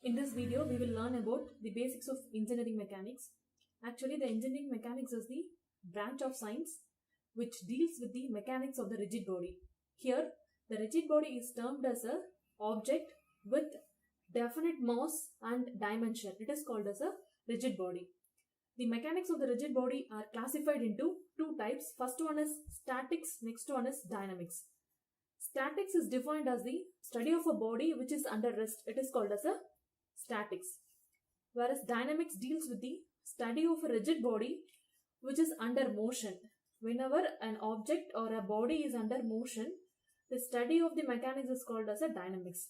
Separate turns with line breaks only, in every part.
In this video, we will learn about the basics of engineering mechanics. Actually, the engineering mechanics is the branch of science which deals with the mechanics of the rigid body. Here, the rigid body is termed as a object with definite mass and dimension. It is called as a rigid body. The mechanics of the rigid body are classified into two types. First one is statics, next one is dynamics. Statics is defined as the study of a body which is under rest. It is called as a statics. Whereas dynamics deals with the study of a rigid body which is under motion. Whenever an object or a body is under motion, the study of the mechanics is called as a dynamics.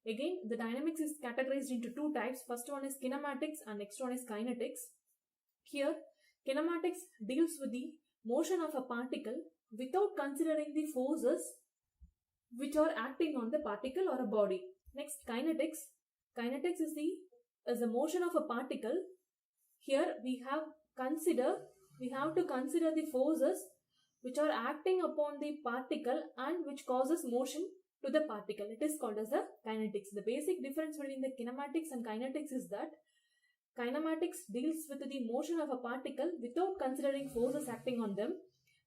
Again, the dynamics is categorized into two types. First one is kinematics and next one is kinetics. Here, kinematics deals with the motion of a particle without considering the forces which are acting on the particle or a body. Next, kinetics. Kinetics is the motion of a particle. Here we have to consider the forces which are acting upon the particle and which causes motion to the particle. It is called as the kinetics. The basic difference between the kinematics and kinetics is that kinematics deals with the motion of a particle without considering forces acting on them,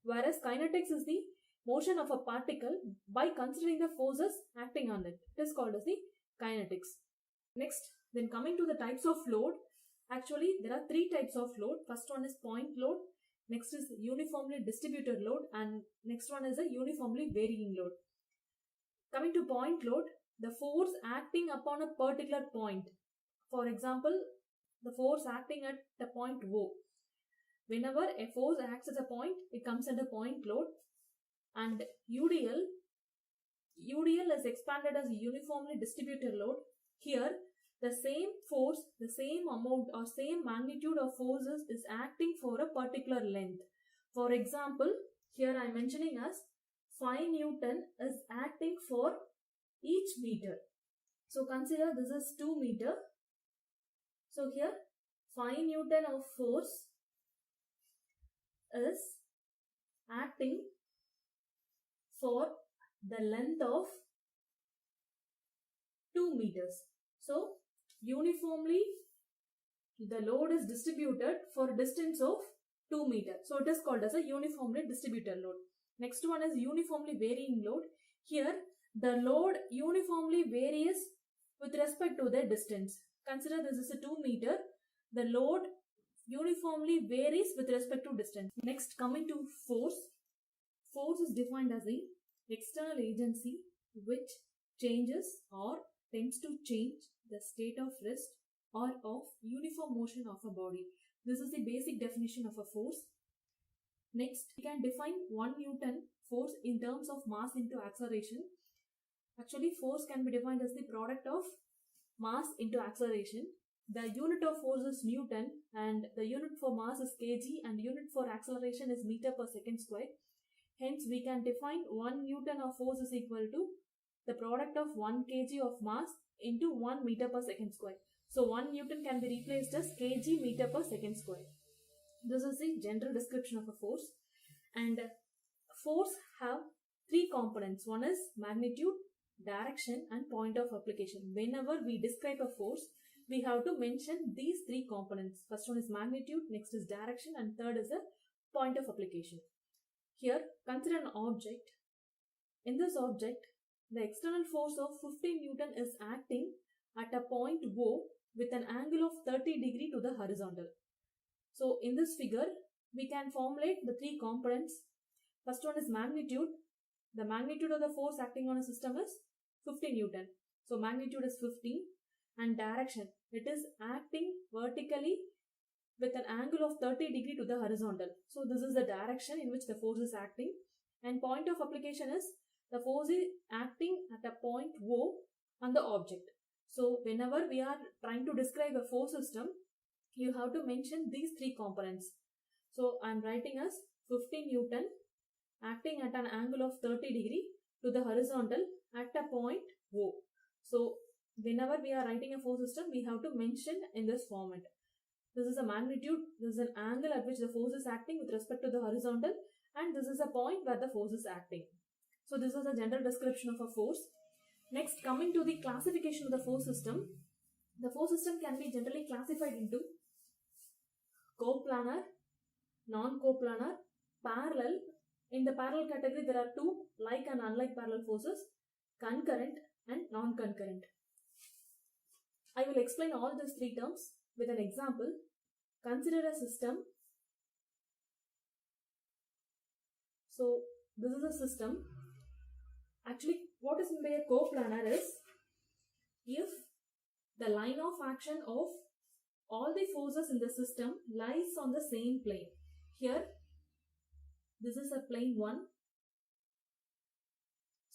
whereas kinetics is the motion of a particle by considering the forces acting on it. It is called as the kinetics. Next, then coming to the types of load. Actually, there are three types of load. First one is point load, next is uniformly distributed load, and next one is a uniformly varying load. Coming to point load, the force acting upon a particular point. For example, the force acting at the point O. Whenever a force acts at a point, it comes under point load. And UDL is expanded as uniformly distributed load. Here, the same force, the same amount or same magnitude of forces is acting for a particular length. For example, here I am mentioning as 5 Newton is acting for each meter. So consider this is 2 meter. So here 5 Newton of force is acting for the length of 2 meters. So uniformly the load is distributed for a distance of 2 meters. So it is called as a uniformly distributed load. Next one is uniformly varying load. Here the load uniformly varies with respect to the distance. Consider this is a 2 meter. The load uniformly varies with respect to distance. Next, coming to force. Force is defined as the external agency which changes or tends to change the state of rest or of uniform motion of a body. This is the basic definition of a force. Next, we can define 1 Newton force in terms of mass into acceleration. Actually, force can be defined as the product of mass into acceleration. The unit of force is Newton and the unit for mass is kg and unit for acceleration is meter per second square. Hence, we can define 1 Newton of force is equal to the product of 1 kg of mass into 1 meter per second square. So 1 Newton can be replaced as kg meter per second square. This is the general description of a force. And force have three components. One is magnitude, direction and point of application. Whenever we describe a force, we have to mention these three components. First one is magnitude, next is direction and third is a point of application. Here, consider an object. In this object, the external force of 15 Newton is acting at a point O with an angle of 30 degree to the horizontal. So, in this figure, we can formulate the three components. First one is magnitude. The magnitude of the force acting on a system is 15 Newton. So, magnitude is 15 and direction. It is acting vertically with an angle of 30 degree to the horizontal. So this is the direction in which the force is acting. And point of application is the force is acting at a point O on the object. So whenever we are trying to describe a force system, you have to mention these three components. So I am writing as 15 Newton acting at an angle of 30 degree to the horizontal at a point O. So whenever we are writing a force system, we have to mention in this format. This is a magnitude, this is an angle at which the force is acting with respect to the horizontal, and this is a point where the force is acting. So this is a general description of a force. Next, coming to the classification of the force system, The force system can be generally classified into coplanar, non-coplanar, parallel. In the parallel category, there are two like and unlike parallel forces, concurrent and non-concurrent. I will explain all these three terms with an example. Consider a system. So this is a system. Actually, what is meant by a coplanar is if the line of action of all the forces in the system lies on the same plane. Here, this is a plane 1.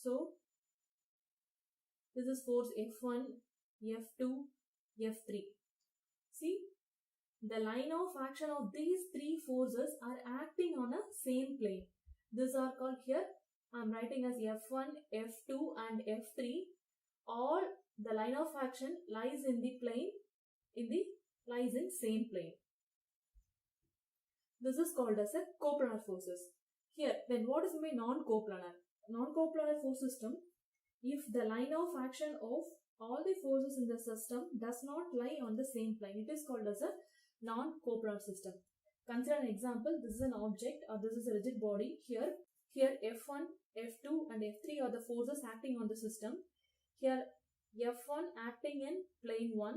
So, this is force F1, F2, F3. See, the line of action of these three forces are acting on a same plane. These are called here, I am writing as F1, F2 and F3. All the line of action lies in the plane, lies in same plane. This is called as a coplanar forces. Here, then what is meant by non-coplanar? Non-coplanar force system, if the line of action of all the forces in the system does not lie on the same plane, it is called as a non-coplanar system. Consider an example. This is an object or this is a rigid body. Here F1, F2 and F3 are the forces acting on the system. Here F1 acting in plane 1,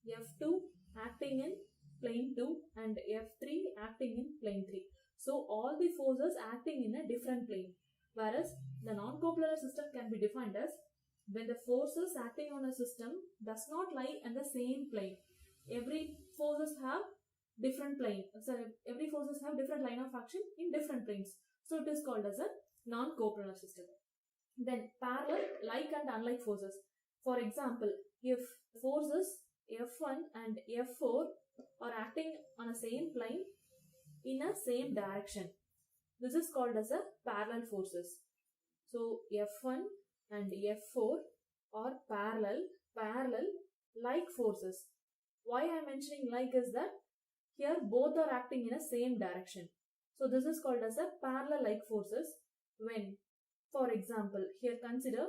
F2 acting in plane 2 and F3 acting in plane 3. So all the forces acting in a different plane. Whereas the non-coplanar system can be defined as when the forces acting on a system does not lie in the same plane. Every forces have different plane. So every forces have different line of action in different planes. So it is called as a non-coplanar system. Then parallel, like and unlike forces. For example, if forces F1 and F4 are acting on a same plane in a same direction, this is called as a parallel forces. So F1 and F4 are parallel like forces. Why I am mentioning like is that here both are acting in a same direction. So this is called as a parallel like forces. When, for example, here consider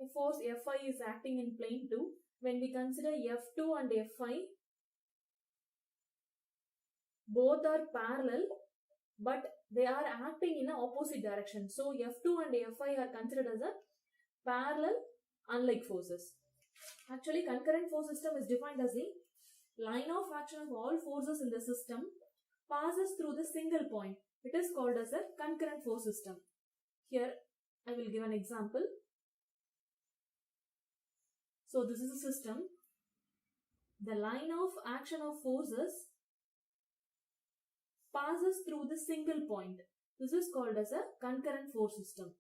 a force Fi is acting in plane 2. When we consider F2 and Fi, both are parallel but they are acting in an opposite direction. So F2 and Fi are considered as a parallel unlike forces. Actually, concurrent force system is defined as the line of action of all forces in the system passes through the single point. It is called as a concurrent force system. Here I will give an example. So this is a system. The line of action of forces passes through the single point. This is called as a concurrent force system.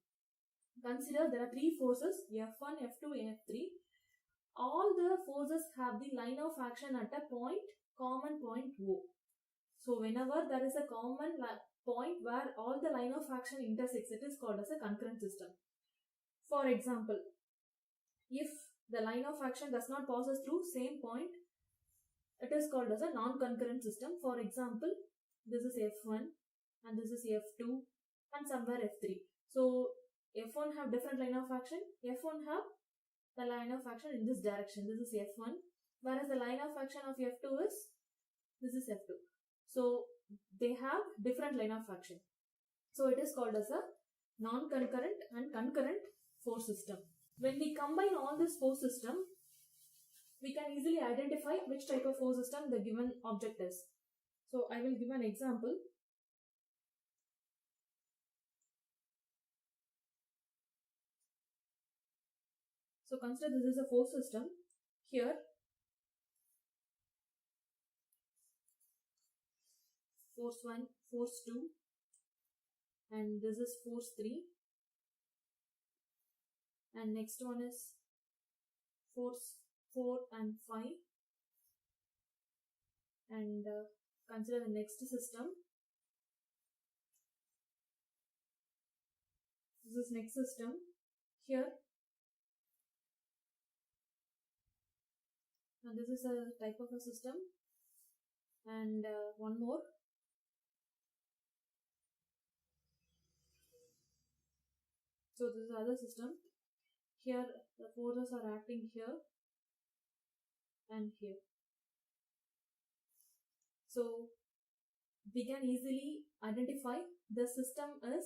Consider there are three forces F1, F2 and F3. All the forces have the line of action at a common point O. So whenever there is a common point where all the line of action intersects, it is called as a concurrent system. For example, if the line of action does not pass through same point, it is called as a non-concurrent system. For example, this is F1 and this is F2 and somewhere F3. So F1 have different line of action. F1 have the line of action in this direction. This is F1, whereas the line of action of F2 is, this is F2. So they have different line of action. So it is called as a non-concurrent and concurrent force system. When we combine all this force system, we can easily identify which type of force system the given object is. So I will give an example. So consider this is a force system. Here force 1, force 2 and this is force 3 and next one is force 4 and 5 and consider the next system. This is next system. Here and this is a type of a system and one more. So this is other system. Here the forces are acting here and here. So we can easily identify the system is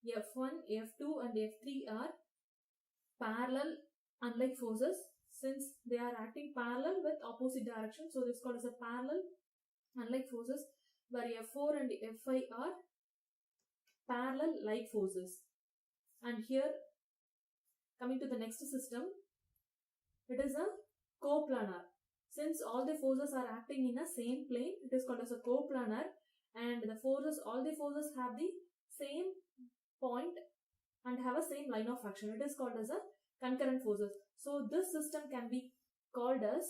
F1, F2 and F3 are parallel unlike forces since they are acting parallel with opposite direction. So this is called as a parallel unlike forces, where F4 and F5 are parallel like forces. And here, coming to the next system, it is a coplanar. Since all the forces are acting in a same plane, it is called as a coplanar, and all the forces have the same point and have a same line of action. It is called as a concurrent forces. So this system can be called as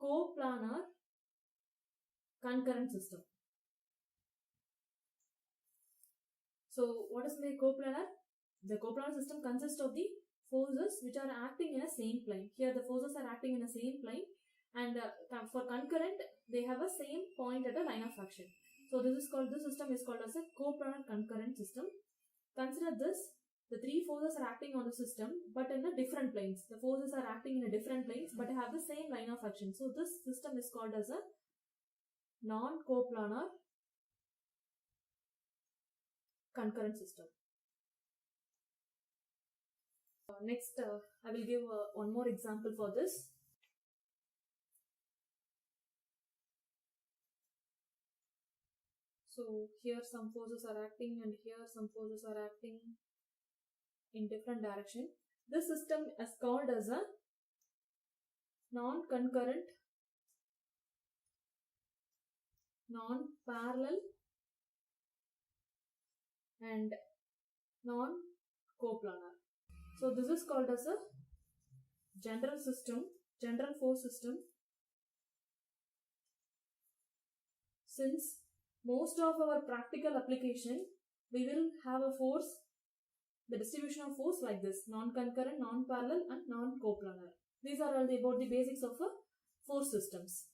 coplanar concurrent system. So what is the coplanar? The coplanar system consists of the forces which are acting in a same plane. Here the forces are acting in a same plane, and for concurrent they have a same point at a line of action. So this system is called as a coplanar concurrent system. Consider this: the three forces are acting on the system but in a different planes. The forces are acting in a different planes but have the same line of action. So this system is called as a non-coplanar concurrent system. Next, I will give one more example for this. So here some forces are acting and here some forces are acting in different direction. This system is called as a non-concurrent, non-parallel and non-coplanar. So this is called as a general force system. Since most of our practical application, we will have a force, the distribution of force like this: non-concurrent, non-parallel and non-coplanar. These are all about the basics of force systems.